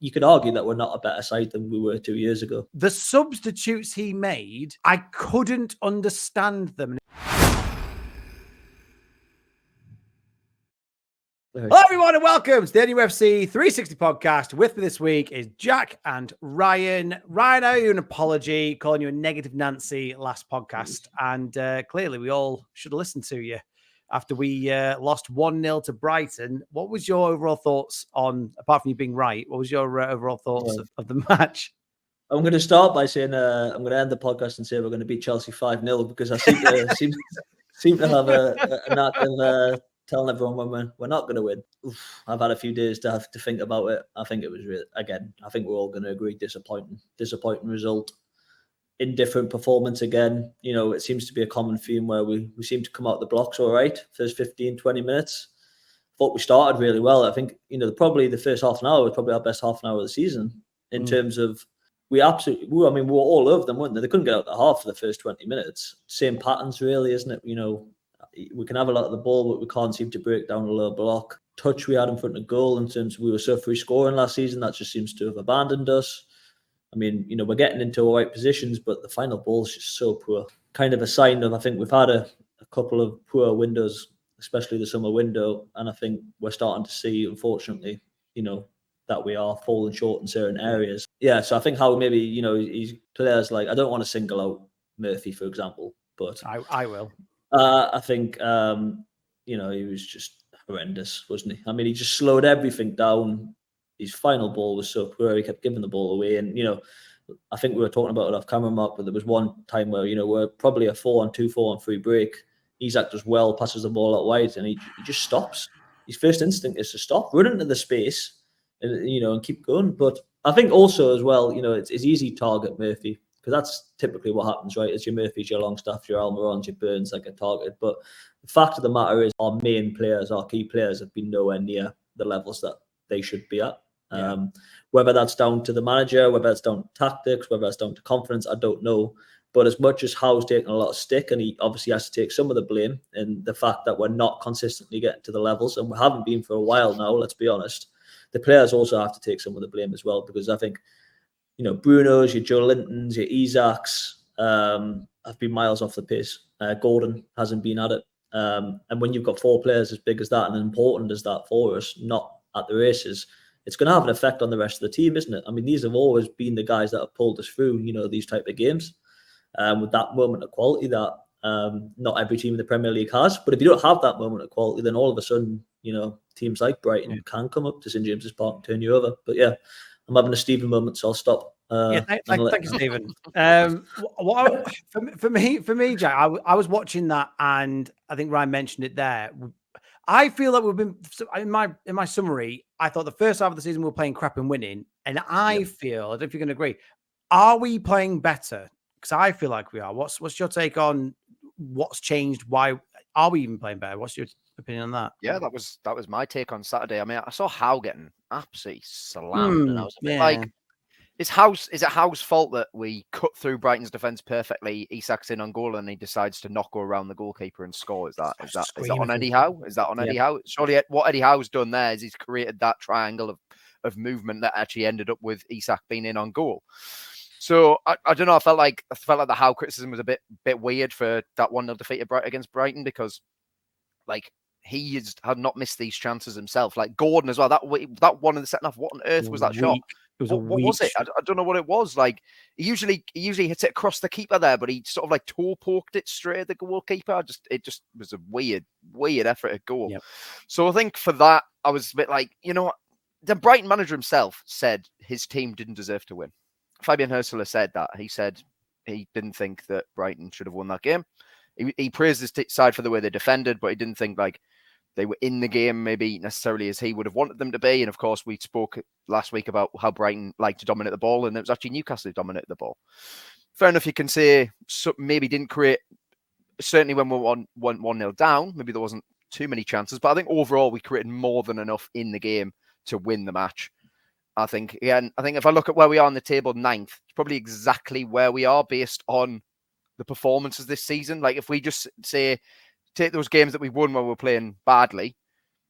you could argue that we're not a better side than we were 2 years ago. The substitutes he made, I couldn't understand them. Hello, everyone, and welcome to the NUFC360 podcast. With me this week is Jack and Ryan. Ryan, I owe you an apology, calling you a negative Nancy last podcast. And clearly, we all should have listened to you after we lost 1-0 to Brighton. What was your overall thoughts on, apart from you being right, what was your overall thoughts of the match? I'm going to start by saying I'm going to end the podcast and say we're going to beat Chelsea 5-0 because I seem to have a knack of telling everyone when we're not going to win. I've had a few days to have to think about it. I think it was really, again, I think we're all going to agree, disappointing result. Indifferent performance again. You know, it seems to be a common theme where we seem to come out the blocks all right, first 15, 20 minutes. Thought we started really well. I think, you know, probably the first half an hour was probably our best half an hour of the season in terms of we were all over them, weren't they? They couldn't get out the half for the first 20 minutes. Same patterns really, isn't it? You know, we can have a lot of the ball, but we can't seem to break down a low block. Touch we had in front of goal in terms of we were so free scoring last season, that just seems to have abandoned us. I mean, you know, we're getting into all right positions, but the final ball is just so poor. Kind of a sign of, I think we've had a couple of poor windows, especially the summer window, and I think we're starting to see, unfortunately, you know, that we are falling short in certain areas. Yeah, so I think how maybe, you know, he's players like, I don't want to single out Murphy, for example, but I will. I think, you know, he was just horrendous, wasn't he? I mean, he just slowed everything down. His final ball was so poor. He kept giving the ball away. And, you know, I think we were talking about it off camera, Mark, but there was one time where, you know, we're probably a 4-on-2, 4-on-3 break. Isak does well, passes the ball out wide, and he just stops. His first instinct is to stop, run into the space, and, you know, and keep going. But I think also as well, you know, it's easy to target Murphy, because that's typically what happens, right? It's your Murphys, your Longstaff, your Almirons, your Burns that get targeted. But the fact of the matter is our main players, our key players have been nowhere near the levels that they should be at. Yeah. Whether that's down to the manager, whether that's down to tactics, whether that's down to confidence, I don't know. But as much as Howe's taking a lot of stick, and he obviously has to take some of the blame in the fact that we're not consistently getting to the levels, and we haven't been for a while now, let's be honest, the players also have to take some of the blame as well, because I think, you know, Bruno's, your Joe Lintons, your Isaks have been miles off the pace. Gordon hasn't been at it. And when you've got four players as big as that and important as that for us, not at the races, it's going to have an effect on the rest of the team, isn't it? I mean, these have always been the guys that have pulled us through, you know, these type of games with that moment of quality that not every team in the Premier League has. But if you don't have that moment of quality, then all of a sudden, you know, teams like Brighton can come up to St James's Park and turn you over. But yeah, I'm having a Stephen moment, so I'll stop. Thank you, Stephen. For me, Jack, I was watching that, and I think Ryan mentioned it there. I feel that we've been in my summary. I thought the first half of the season we were playing crap and winning, and I feel, I don't know if you're going to agree. Are we playing better? Because I feel like we are. What's your take on what's changed? Why are we even playing better? What's your opinion on that? Yeah, that was my take on Saturday. I mean, I saw Howe getting absolutely slammed, and I was a bit like, is it Howe's fault that we cut through Brighton's defence perfectly? Isak's in on goal and he decides to not go around the goalkeeper and score. Is that on Eddie Howe? Is that on Eddie Howe? Surely what Eddie Howe's done there is he's created that triangle of movement that actually ended up with Isak being in on goal. So I don't know. I felt like the Howe criticism was a bit weird for that 1-0 defeat against Brighton, because like he had not missed these chances himself. Like Gordon as well. That one in the second half. What on earth was that shot? What was it? I don't know what it was. Like he usually hits it across the keeper there, but he sort of like toe poked it straight at the goalkeeper. It just was a weird effort at goal. Yep. So I think for that, I was a bit like, you know what? The Brighton manager himself said his team didn't deserve to win. Fabian Hürzeler said that. He said he didn't think that Brighton should have won that game. He praised his side for the way they defended, but he didn't think like they were in the game maybe necessarily as he would have wanted them to be. And of course, we spoke last week about how Brighton liked to dominate the ball, and it was actually Newcastle who dominated the ball. Fair enough, you can say maybe didn't create, certainly when we were 1-0 down, maybe there wasn't too many chances, but I think overall we created more than enough in the game to win the match. I think if I look at where we are on the table, 9th, it's probably exactly where we are based on the performances this season. Like if we just say, take those games that we won where we're playing badly,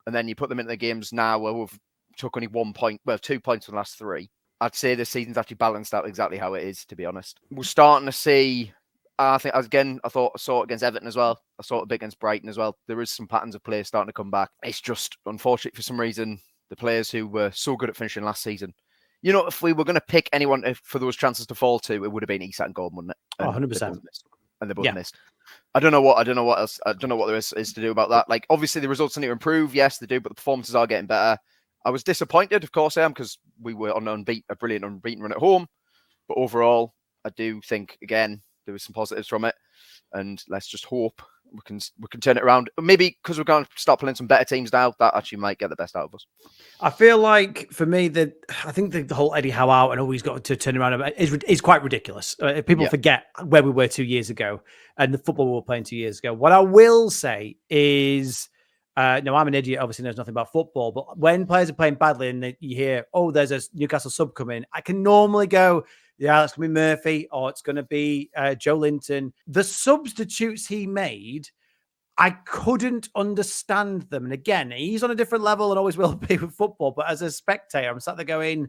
and then you put them into the games now where we've took only 1 point, 2 points from the last 3. I'd say this season's actually balanced out exactly how it is, to be honest. We're starting to see, I saw it against Everton as well. I saw it a bit against Brighton as well. There is some patterns of play starting to come back. It's just unfortunate for some reason, the players who were so good at finishing last season. If we were going to pick anyone for those chances to fall to, it would have been Isak and Gordon, wouldn't it? And 100%. They both missed. I don't know what else. I don't know what there is to do about that. Like, obviously the results need to improve. Yes, they do, but the performances are getting better. I was disappointed, of course I am, because we were on a brilliant unbeaten run at home. But overall, I do think, again, there was some positives from it. And let's just hope we can turn it around. Maybe because we're going to start playing some better teams now, that actually might get the best out of us. I feel like, for me, I think the whole Eddie Howe out and always got to turn around is quite ridiculous. People forget where we were 2 years ago and the football we were playing 2 years ago. What I will say is, no, I'm an idiot, obviously knows nothing about football, but when players are playing badly and you hear, oh, there's a Newcastle sub coming, I can normally go, yeah, it's going to be Murphy or it's going to be Joe Linton. The substitutes he made, I couldn't understand them. And again, he's on a different level and always will be with football. But as a spectator, I'm sat there going,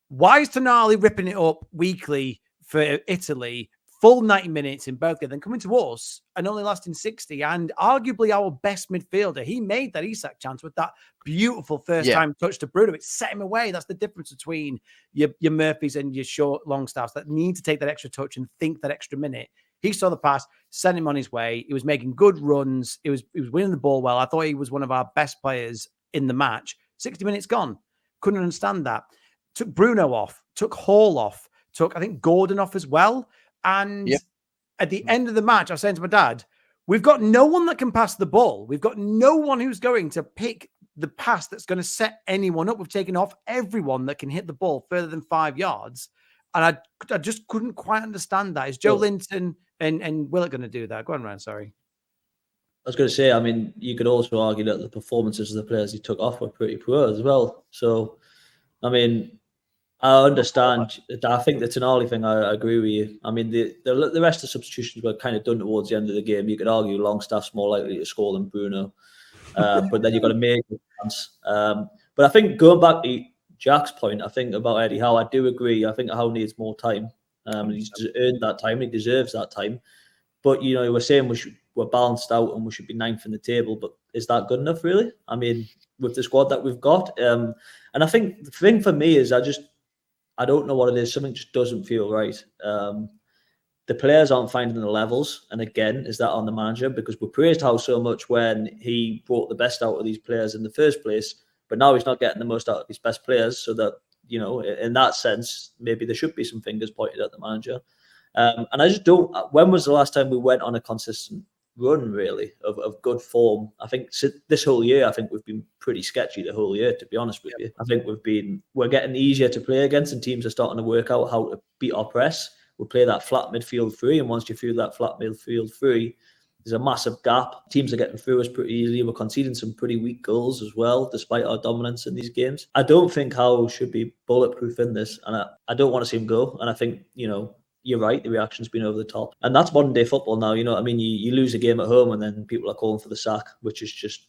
why is Tonali ripping it up weekly for Italy, full 90 minutes in both games, then coming to us and only lasting 60? And arguably our best midfielder, he made that Isak chance with that beautiful first-time touch to Bruno. It set him away. That's the difference between your Murphys and your short, long staffs that need to take that extra touch and think that extra minute. He saw the pass, sent him on his way. He was making good runs. He was winning the ball well. I thought he was one of our best players in the match. 60 minutes gone. Couldn't understand that. Took Bruno off. Took Hall off. Took, I think, Gordon off as well. And at the end of the match, I was saying to my dad, we've got no one that can pass the ball. We've got no one who's going to pick the pass that's going to set anyone up. We've taken off everyone that can hit the ball further than 5 yards. And I just couldn't quite understand that. Is Joe Linton and Willett going to do that? Go on, Ryan, sorry. I was going to say, I mean, you could also argue that the performances of the players he took off were pretty poor as well. So, I mean, I understand. I think the Tonali thing, I agree with you. I mean, the rest of the substitutions were kind of done towards the end of the game. You could argue Longstaff's more likely to score than Bruno. But then you've got to make a chance. But I think going back to Jack's point, I think about Eddie Howe, I do agree. I think Howe needs more time. He's earned that time. He deserves that time. But, we're saying we're balanced out and we should be 9th in the table. But is that good enough, really? I mean, with the squad that we've got. And I think the thing for me is I don't know what it is. Something just doesn't feel right. The players aren't finding the levels. And again, is that on the manager? Because we praised Howe so much when he brought the best out of these players in the first place. But now he's not getting the most out of his best players. So that, in that sense, maybe there should be some fingers pointed at the manager. And I just don't. When was the last time we went on a consistent run, really, of good form? I think this whole year, I think we've been pretty sketchy the whole year, to be honest with you. I think we're getting easier to play against, and teams are starting to work out how to beat our press. We'll play that flat midfield three, and once you feel that flat midfield three, there's a massive gap. Teams are getting through us pretty easily. We're conceding some pretty weak goals as well, despite our dominance in these games. I don't think Howe should be bulletproof in this, and I don't want to see him go. And I think, you're right, the reaction's been over the top. And that's modern day football now. You know what I mean? You lose a game at home and then people are calling for the sack, which is just,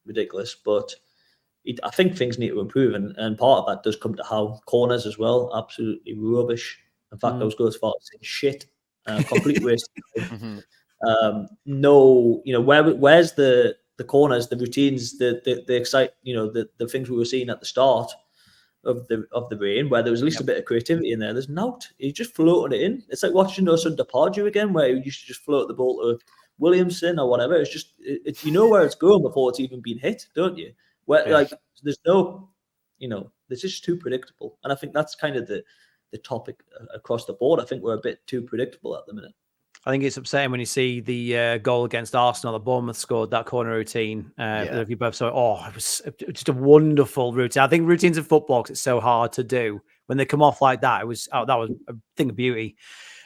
ridiculous. But I think things need to improve. And part of that does come to Howe. Corners as well, absolutely rubbish. In fact, I was going as far as saying shit. Complete waste. No, where's the corners, the routines, the excite, the things we were seeing at the start of the rain, where there was at least a bit of creativity in there. There's not. He just floated it in. It's like watching Osun Depardieu again, where you used to just float the ball to Williamson or whatever. It's just, where it's going before it's even been hit, don't you? Where there's no, it's just too predictable. And I think that's kind of the topic across the board. I think we're a bit too predictable at the minute. I think it's upsetting when you see the goal against Arsenal that Bournemouth scored, that corner routine. If you both saw it, it was just a wonderful routine. I think routines in football, because it's so hard to do, when they come off like that, that was a thing of beauty.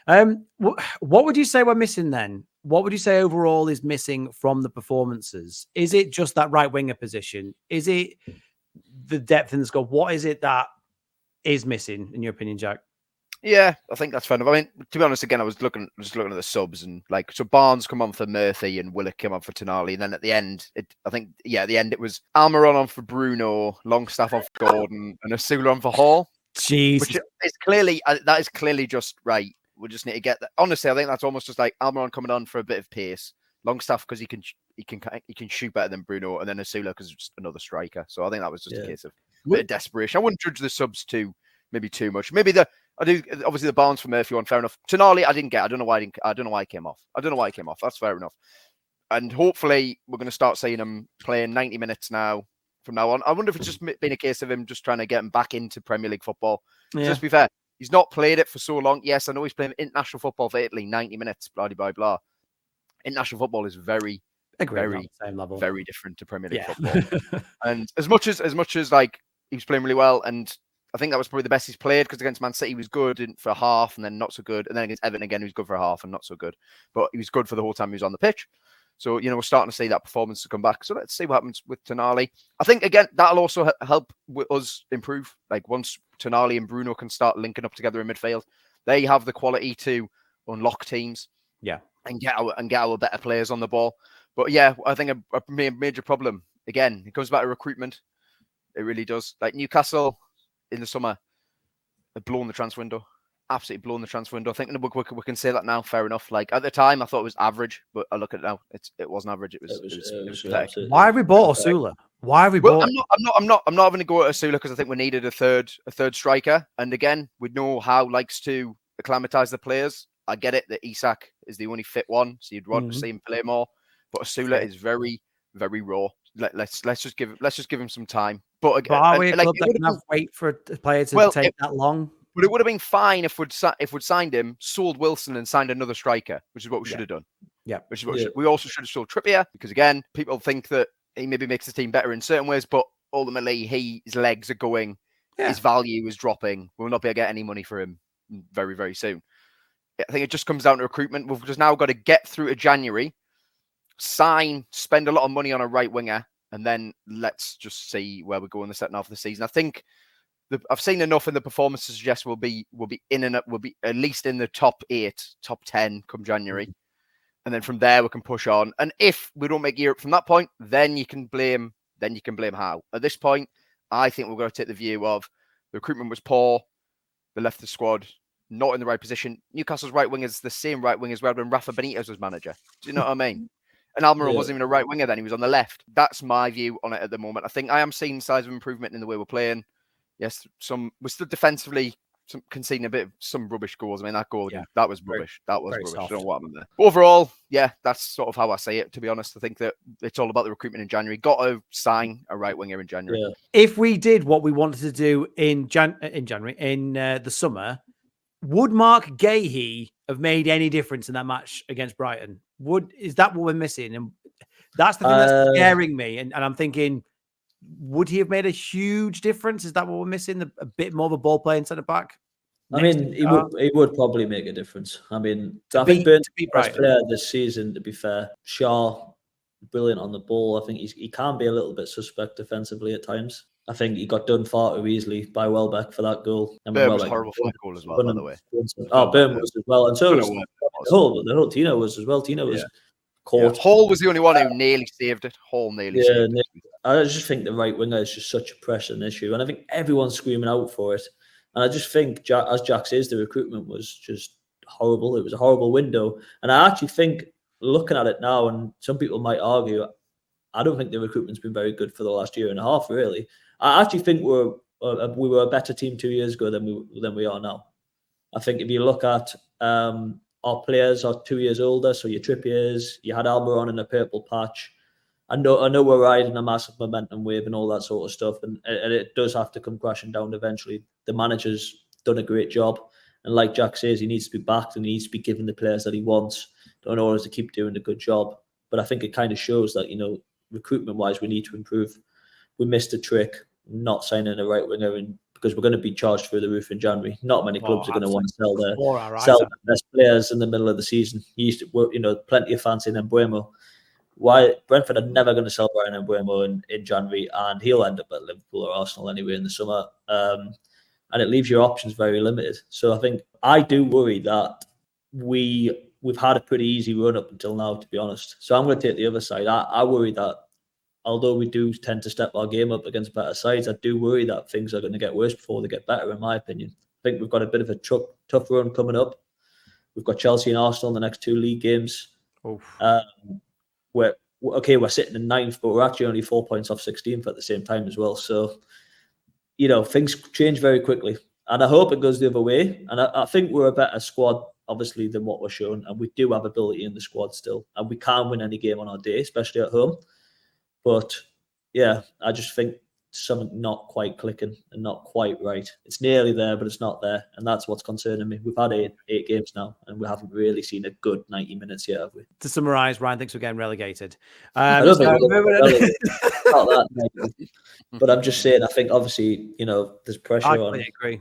What would you say we're missing then? What would you say overall is missing from the performances? Is it just that right winger position? Is it the depth in the squad? What is it that is missing, in your opinion, Jack? Yeah, I think that's fair enough. I mean, to be honest, again, I was looking at the subs and so Barnes come on for Murphy and Willock come on for Tonali. And then at the end, at the end, it was Almiron on for Bruno, Longstaff on for Gordon, and Asula on for Hall. Jesus. Which is clearly, that is clearly just right. We just need to get that. Honestly, I think that's almost just like Almiron coming on for a bit of pace. Longstaff because he can shoot better than Bruno, and then Asula because he's just another striker. So I think that was just a case of a bit of desperation. I wouldn't judge the subs too much. Maybe I do. Obviously, the Barnes for Murphy one, fair enough. Tonali, I didn't get. I don't know why he came off. That's fair enough. And hopefully, we're going to start seeing him playing 90 minutes now from now on. I wonder if it's just been a case of him just trying to get him back into Premier League football. Yeah. Just to be fair, he's not played it for so long. Yes, I know he's playing international football for Italy, 90 minutes, blah blah blah. International football is very different to Premier League football. And as much as like he was playing really well, and I think that was probably the best he's played because against Man City he was good for a half and then not so good. And then against Everton again, he was good for a half and not so good. But he was good for the whole time he was on the pitch. So, we're starting to see that performance to come back. So let's see what happens with Tonali. I think, again, that'll also help us improve. Like once Tonali and Bruno can start linking up together in midfield, they have the quality to unlock teams. Yeah. And get our better players on the ball. But yeah, I think a major problem, again, it comes back to recruitment. It really does. Like Newcastle in the summer, they've blown the transfer window. Absolutely blown the transfer window. I think we can say that now. Fair enough. Like at the time, I thought it was average, but I look at it now. It wasn't average. It was pathetic. Why have we bought Asula? Why have we bought? I'm not having to go at Asula because I think we needed a third striker. And again, we know Howe likes to acclimatise the players. I get it that Isak is the only fit one, so you'd want to see him play more. But Asula is very, very raw. Let's just give him some time. But again, are we a club that can wait for a player to take that long? But it would have been fine if we'd signed him, sold Wilson, and signed another striker, which is what we should have done. Yeah, which is what we also should have sold Trippier because again, people think that he maybe makes the team better in certain ways, but ultimately his legs are going, his value is dropping. We'll not be able to get any money for him very, very soon. I think it just comes down to recruitment. We've just now got to get through to January, spend a lot of money on a right winger, and then let's just see where we go in the second half of the season. I think I've seen enough in the performance to suggest we'll be at least in the top 8, top 10 come January, and then from there we can push on. And if we don't make Europe from that point, then you can blame Howe. At this point, I think we're going to take the view of the recruitment was poor, they left the squad not in the right position. Newcastle's right wing is the same right wing as well when Rafa Benitez was manager. Do you know what I mean? And Almiron wasn't even a right winger then. He was on the left. That's my view on it at the moment. I think I am seeing signs of improvement in the way we're playing. Yes, we're still defensively conceding some rubbish goals. I mean, that goal, that was rubbish. That was rubbish. Soft. I don't know what happened there. But overall, that's sort of how I say it, to be honest. I think that it's all about the recruitment in January. Got to sign a right winger in January. Yeah. If we did what we wanted to do in January, in the summer, would Mark Gahey have made any difference in that match against Brighton? Is that what we're missing? And that's the thing that's scaring me. And I'm thinking, would he have made a huge difference? Is that what we're missing? A bit more of a ball playing centre back? I mean, he would probably make a difference. I mean, I think Burn's the best player this season, to be fair. Shaw, brilliant on the ball. I think he can be a little bit suspect defensively at times. I think he got done far too easily by Welbeck for that goal. And Burn was horrible for that goal as well, by the way. Burn was as well. And so was the whole Tino was as well. Tino was caught. Hall was the only one who nearly saved it. Hall nearly saved it. I just think the right winger is just such a pressing issue. And I think everyone's screaming out for it. And I just think, as Jack says, the recruitment was just horrible. It was a horrible window. And I actually think, looking at it now, and some people might argue, I don't think the recruitment's been very good for the last year and a half, really. I actually think we were a better team 2 years ago than we are now. I think if you look at our players are 2 years older, so your Trippiers, you had Almiron in a purple patch. I know we're riding a massive momentum wave and all that sort of stuff, and it does have to come crashing down eventually. The manager's done a great job, and like Jack says, he needs to be backed and he needs to be given the players that he wants in order to keep doing a good job. But I think it kind of shows that, recruitment-wise, we need to improve. We missed a trick not signing a right winger because we're going to be charged through the roof in January. Not many clubs are going to want to sell their best players in the middle of the season. He used to, plenty of fancy in Mbeumo. Why Brentford are never going to sell Brian Mbeumo in January, and he'll end up at Liverpool or Arsenal anyway in the summer. and it leaves your options very limited. So I think I do worry that we've had a pretty easy run up until now, to be honest. So I'm going to take the other side. I worry that although we do tend to step our game up against better sides, I do worry that things are going to get worse before they get better, in my opinion. I think we've got a bit of a tough run coming up. We've got Chelsea and Arsenal in the next 2 league games. We're sitting in 9th, but we're actually only 4 points off 16th at the same time as well. So, things change very quickly. And I hope it goes the other way. And I think we're a better squad, obviously, than what we're showing. And we do have ability in the squad still. And we can win any game on our day, especially at home. But yeah, I just think something not quite clicking and not quite right. It's nearly there, but it's not there. And that's what's concerning me. We've had eight games now, and we haven't really seen a good 90 minutes yet, have we? To summarise, Ryan thinks we're getting relegated. I don't think we're not that, but I'm just saying, I think obviously, there's pressure on. I agree.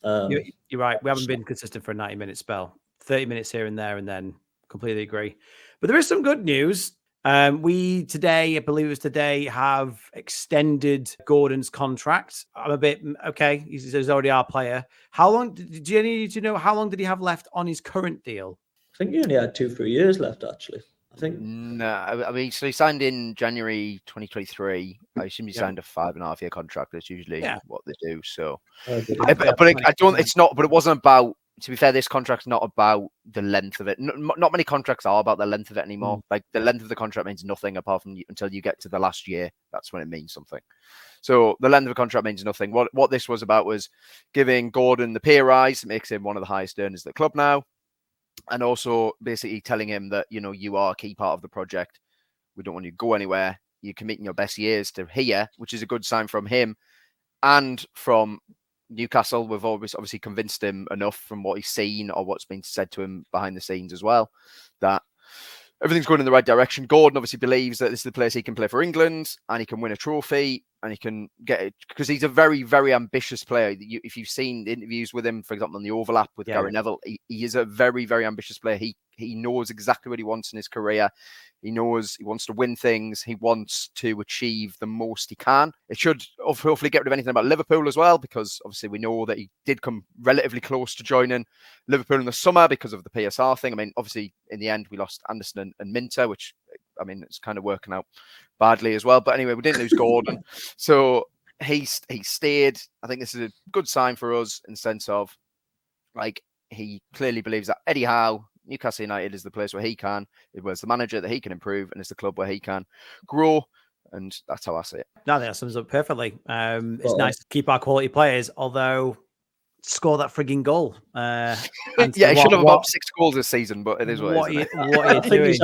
You're right. We haven't been consistent for a 90-minute spell. 30 minutes here and there, and then completely agree. But there is some good news. We today, I believe it was today, have extended Gordon's contract. I'm a bit okay. He's already our player. How long? Do you need to know how long did he have left on his current deal? I think he only had 2-3 years left, actually. I think. No, I mean, so he signed in January 2023. I assume he signed a 5.5-year contract. That's usually what they do. So, I don't. It's not. But it wasn't about. To be fair, this contract's not about the length of it. Not many contracts are about the length of it anymore. Like the length of the contract means nothing apart from until you get to the last year. That's when it means something. So the length of a contract means nothing. What this was about was giving Gordon the pay rise. It makes him one of the highest earners at the club now. And also basically telling him that, you are a key part of the project. We don't want you to go anywhere. You're committing your best years to here, which is a good sign from him and from Newcastle. We've always obviously convinced him enough from what he's seen or what's been said to him behind the scenes as well, that everything's going in the right direction. Gordon obviously believes that this is the place he can play for England and he can win a trophy and he can get it because he's a very, very ambitious player. If you've seen the interviews with him, for example, on the overlap with Gary Neville, he is a very, very ambitious player. He knows exactly what he wants in his career. He knows he wants to win things. He wants to achieve the most he can. It should hopefully get rid of anything about Liverpool as well, because obviously we know that he did come relatively close to joining Liverpool in the summer because of the PSR thing. I mean, obviously in the end we lost Anderson and Minter, which I mean it's kind of working out badly as well. But anyway, we didn't lose Gordon, so he stayed. I think this is a good sign for us in the sense of like he clearly believes that Eddie Howe, Newcastle United is the place where he can. It was the manager that he can improve, and it's the club where he can grow. And that's how I see it. No, that sums up perfectly. It's nice to keep our quality players, although score that frigging goal. He should have about 6 goals this season, but it is what it is. What are you I think he's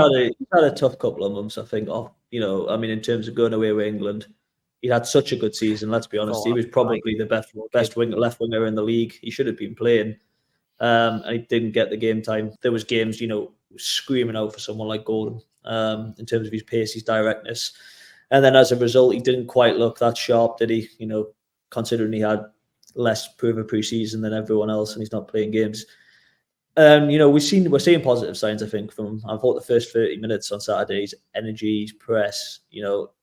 had a tough couple of months. I think, in terms of going away with England, he had such a good season. Let's be honest, he was probably the best left winger in the league. He should have been playing. And he didn't get the game time. There was games, screaming out for someone like Gordon in terms of his pace, his directness. And then as a result, he didn't quite look that sharp, did he? Considering he had less proven pre-season than everyone else and he's not playing games. We're seeing positive signs, I think, from him. I thought the first 30 minutes on Saturday's energy, his press,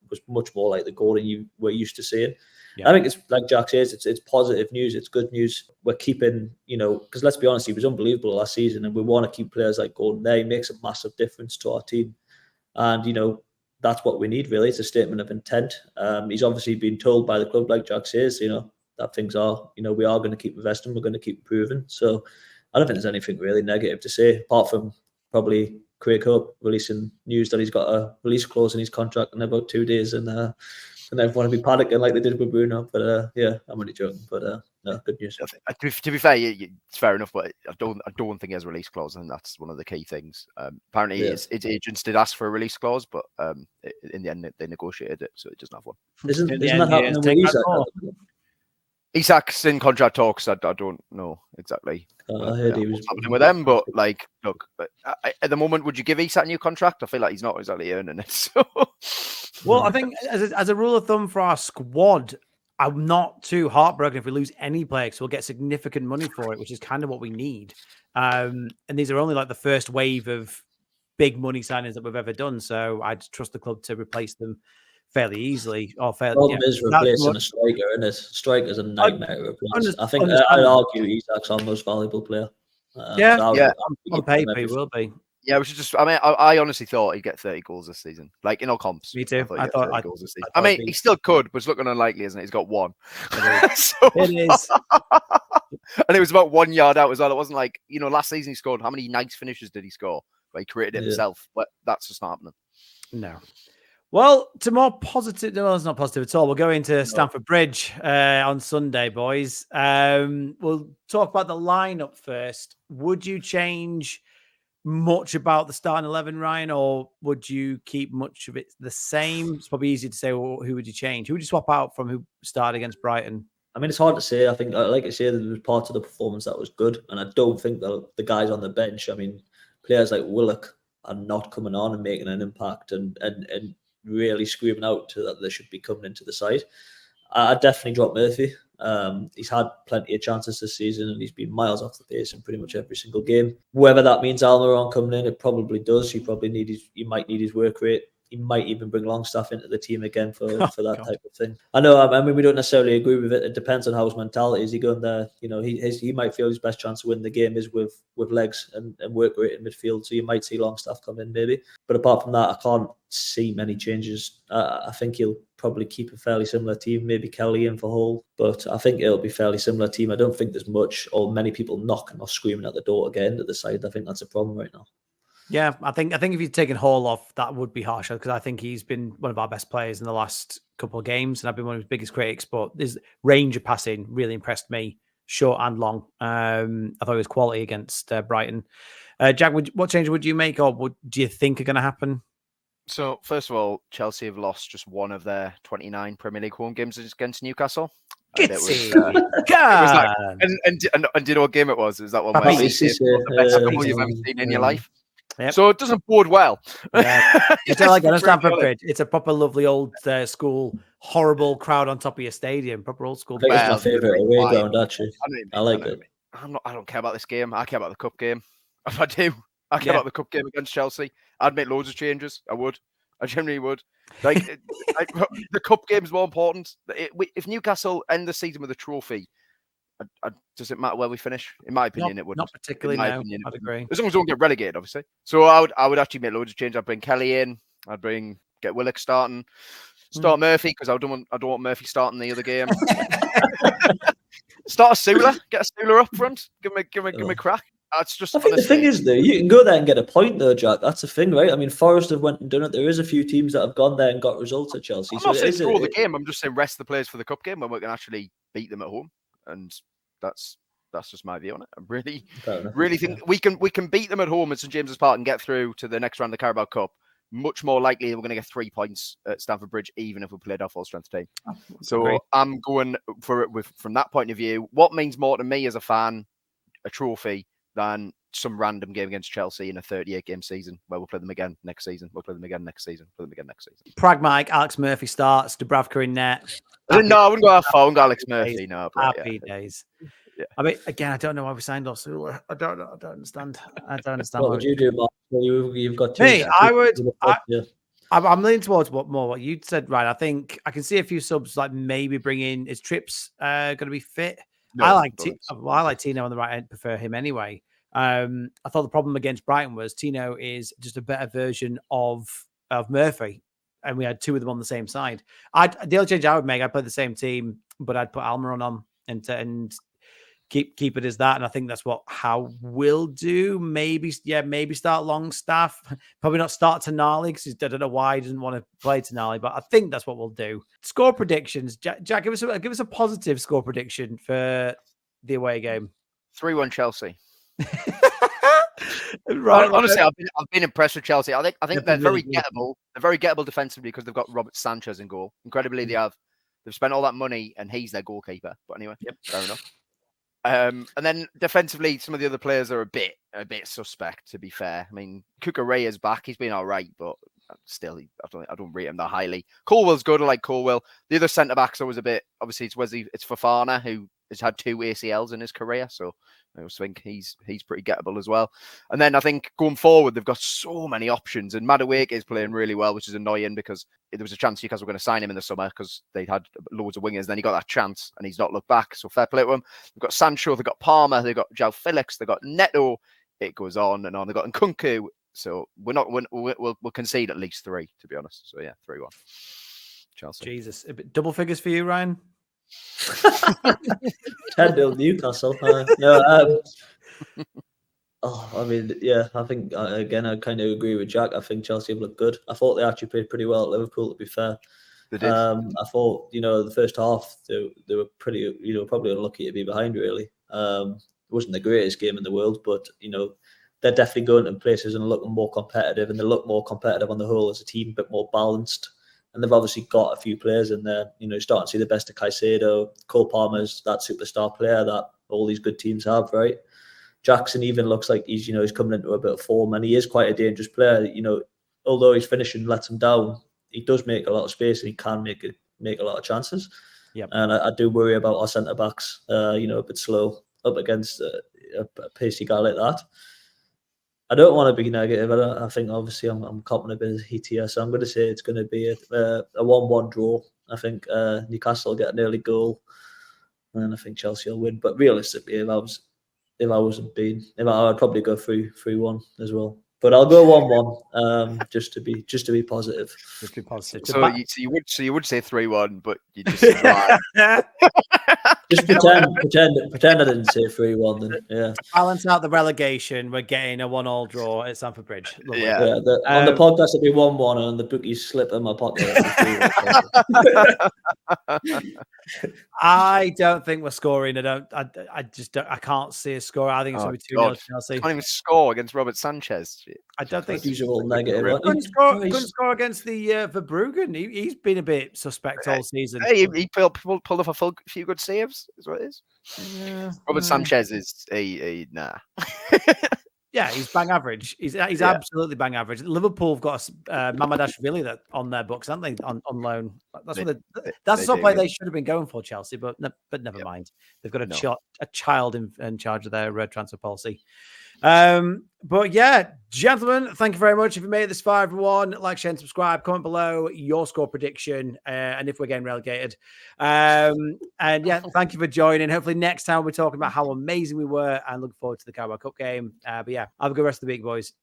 was much more like the Gordon you were used to seeing. Yeah. I think it's like Jack says, it's positive news. It's good news. We're keeping, because let's be honest, he was unbelievable last season, and we want to keep players like Gordon there. He makes a massive difference to our team, and that's what we need. Really, it's a statement of intent. He's obviously been told by the club, like Jack says, that things are, we are going to keep investing. We're going to keep improving. So I don't think there's anything really negative to say, apart from probably Craig Hope releasing news that he's got a release clause in his contract in about 2 days, and everyone will be panicking like they did with Bruno. But I'm only joking. But no, good news. To be fair, it's fair enough. But I don't think he has a release clause, and that's one of the key things. Apparently, his agents did ask for a release clause, but in the end, they negotiated it, so it doesn't have one. Isn't that happening with Isak? Isak's in contract talks. I don't know exactly. I heard he was happening with them, but look, at the moment, would you give Isak a new contract? I feel like he's not exactly earning it. So. Well, I think as a rule of thumb for our squad, I'm not too heartbroken if we lose any player, because we'll get significant money for it, which is kind of what we need. And these are only like the first wave of big money signings that we've ever done. So I'd trust the club to replace them fairly easily. Or fairly, Problem is replacing a striker, isn't it? Striker's a nightmare to replace. I think I'd argue Isak's our most valuable player. On paper he will be. Yeah, we should just. I mean, I honestly thought he'd get 30 goals this season, like in all comps. Me too. I thought 30 goals this season. I mean, he still could, but it's looking unlikely, isn't it? He's got one. It is. And it was about 1 yard out as well. It wasn't like, last season he scored. How many nice finishes did he score? Where he created it himself. But that's just not happening. No. Well, to more positive. No, it's not positive at all. We'll go into Stamford Bridge on Sunday, boys. We'll talk about the lineup first. Would you change much about the starting 11, Ryan, or would you keep much of it the same? It's probably easy to say, well, who would you change? Who would you swap out from who started against Brighton? I mean, it's hard to say. I think, like I say, there was part of the performance that was good, and I don't think the guys on the bench, I mean, players like Willock are not coming on and making an impact and really screaming out to that they should be coming into the side. I'd definitely drop Murphy. He's had plenty of chances this season and he's been miles off the pace in pretty much every single game. Whether that means Almiron coming in, it probably does. He might need his work rate. He might even bring Longstaff into the team again for that type of thing. I know. I mean, we don't necessarily agree with it. It depends on how his mentality is. He going there, he might feel his best chance to win the game is with legs and work rate in midfield. So you might see Longstaff come in maybe. But apart from that, I can't see many changes. I think he'll probably keep a fairly similar team. Maybe Kelly in for Hull, but I think it'll be a fairly similar team. I don't think there's much or many people knocking or screaming at the door again at the side. I think that's a problem right now. Yeah, I think if you'd taken Hall off, that would be harsh because I think he's been one of our best players in the last couple of games, and I've been one of his biggest critics. But his range of passing really impressed me, short and long. I thought it was quality against Brighton. Jack, what change would you make, or do you think are going to happen? So, first of all, Chelsea have lost just one of their 29 Premier League home games against Newcastle. And do you know what game it was? It was that one where you see the best goal you've ever seen in your life. Yep. So it doesn't bode well. Yeah. It's like on Stamford Bridge. It's a proper lovely old school, horrible crowd on top of your stadium. Proper old school. I think it's my favourite away ground, actually. I like it. I don't care about this game. I care about the cup game. If I do, I care about the cup game against Chelsea. I'd make loads of changes. I would. I generally would. The cup game is more important. If Newcastle end the season with a trophy, does it matter where we finish? In my opinion, it would. Not particularly. No, I'd agree. As long as we don't get relegated, obviously. So I would actually make loads of changes. I'd bring Kelly in. I'd get Willock starting. Start Murphy because I don't want Murphy starting the other game. Start a Sula. Get a Sula up front. Give me a crack. That's just. I think the thing is though, you can go there and get a point though, Jack. That's the thing, right? I mean, Forest have went and done it. There is a few teams that have gone there and got results at Chelsea. I'm not saying draw the game. I'm just saying rest the players for the cup game when we can actually beat them at home. And that's just my view on it. I really think we can beat them at home at St James's Park and get through to the next round of the Carabao Cup. Much more likely we're going to get 3 points at Stamford Bridge, even if we played our full strength team. So I'm going for it from that point of view. What means more to me as a fan, a trophy, than some random game against Chelsea in a 38-game season where we'll play them again next season. We'll play them again next season. Pragmatic, Alex Murphy starts, Dubravka in net. No, I wouldn't go that far. I wouldn't go Alex Murphy. No, happy days. Yeah. I mean, again, I don't know why we signed Osula. I don't understand. What would you do, Mark? You've got two. Hey, I'm leaning towards what you said, right? I think I can see a few subs like maybe bring in. Is Trips going to be fit? No, I like Tino on the right end. Prefer him anyway. I thought the problem against Brighton was Tino is just a better version of Murphy, and we had two of them on the same side. The only change I would make, I'd play the same team, but I'd put Almiron on and keep it as that. And I think that's what Howe will do. Maybe start Longstaff. Probably not start Tonali because I don't know why he doesn't want to play Tonali, but I think that's what we'll do. Score predictions. Jack, give us a positive score prediction for the away game. 3-1 Chelsea. Right. Honestly, I've been impressed with Chelsea. I think they're very gettable. They're very gettable defensively because they've got Robert Sanchez in goal. Incredibly, they've spent all that money and he's their goalkeeper. But anyway, fair enough. And then defensively, some of the other players are a bit suspect, to be fair. I mean, Cucurella is back. He's been all right, but still, I don't rate him that highly. Colwell's good. I like Colwell. The other centre-backs always a bit, obviously, it's Fofana, who has had 2 ACLs in his career, so I just think he's pretty gettable as well. And then I think going forward, they've got so many options, and Madueke is playing really well, which is annoying because there was a chance Newcastle were going to sign him in the summer because they had loads of wingers. Then he got that chance, and he's not looked back. So fair play to him. They've got Sancho, they've got Palmer, they've got João Felix, they've got Neto. It goes on and on. They've got Nkunku. So we'll concede at least 3, to be honest. So yeah, 3-1. Chelsea. Jesus, a bit double figures for you, Ryan. 10-0 Newcastle. I mean, yeah, I think again, I kind of agree with Jack. I think Chelsea have looked good. I thought they actually played pretty well at Liverpool, to be fair. They did. I thought, the first half they were pretty, probably unlucky to be behind. Really, it wasn't the greatest game in the world, but they're definitely going to places and looking more competitive, and they look more competitive on the whole as a team, a bit more balanced. And they've obviously got a few players in there. Starting to see the best of Caicedo. Cole Palmer's that superstar player that all these good teams have, right? Jackson even looks like he's coming into a bit of form, and he is quite a dangerous player. Although his finishing lets him down, he does make a lot of space and he can make a lot of chances. Yep. And I do worry about our centre backs. A bit slow up against a pacey guy like that. I don't want to be negative. I think obviously I'm copping a bit of heat here, so I'm going to say it's going to be a 1-1 draw. I think Newcastle will get an early goal, and I think Chelsea will win. But realistically, if I would probably go 3-1 as well. But I'll go 1-1, just to be positive. Just be positive. So you would say 3-1, but you just just pretend I didn't say 3-1. Then yeah. To balance out the relegation, we're getting a 1-1 draw at Stamford Bridge. Lovely. Yeah. On the podcast it'll be 1-1, and the bookies slip in my pocket. I don't think we're scoring. I just don't. I can't see a score. I think it's going to be 2-0 Chelsea. Can't even score against Robert Sanchez. I don't think usual negative. Couldn't score against the Verbruggen. He's been a bit suspect all season. He pulled off a few good saves. Is what it is. Yeah. Robert Sanchez is a nah. Yeah, he's bang average. He's absolutely bang average. Liverpool have got Mamadashvili that on their books, haven't they? On loan. That's the sort of play they should have been going for, Chelsea. But never mind. They've got a child in charge of their transfer policy. But yeah, gentlemen, thank you very much. If you made it this far, everyone, like, share, and subscribe. Comment below your score prediction, and if we're getting relegated. And yeah, thank you for joining. Hopefully next time we're talking about how amazing we were, and looking forward to the Carabao Cup game. But yeah, have a good rest of the week, boys.